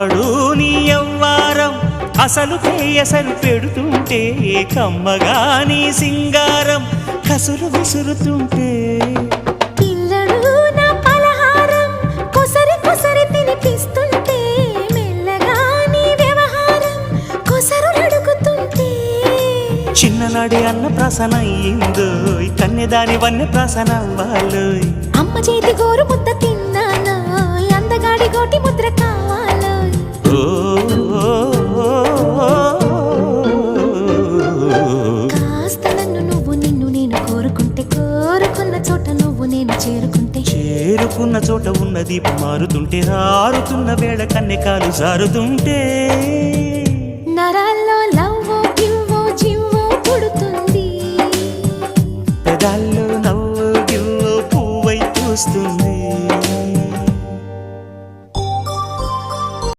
నీ యవ్వారం అసలు కేయసరు పెడుతుంటే కమ్మగా నీ సింగారం కసురు విసురుతుంటే పిల్లడు నా పలహారం కొసరి కొసరి తినిపిస్తుంటే మెల్లగా నీ వ్యవహారం కొసరు అడుగుతుంటే చిన్ననాడే అన్న ప్రాసన అయ్యిందో కన్నెదాని వన్నె ప్రాసన అవ్వాలో అమ్మ చేతి గోరు ముద్ద తిన్నాను అందగాడి గోటి ముద్ర కావాలో కాస్త నన్ను నువ్వు నిన్ను నేను కోరుకుంటే కోరుకున్న చోట నువ్వు నేను చేరుకుంటే చేరుకున్న చోట ఉన్న దీపం మారుతుంటే ఆరుతున్న వేళ కన్నెకాలు జారుతుంటే నరాల్లో లవ్వో గివ్వో జివ్వో పుడుతుంది పెదాల్లో నవ్వు గివ్వు పువ్వై పూస్తుంది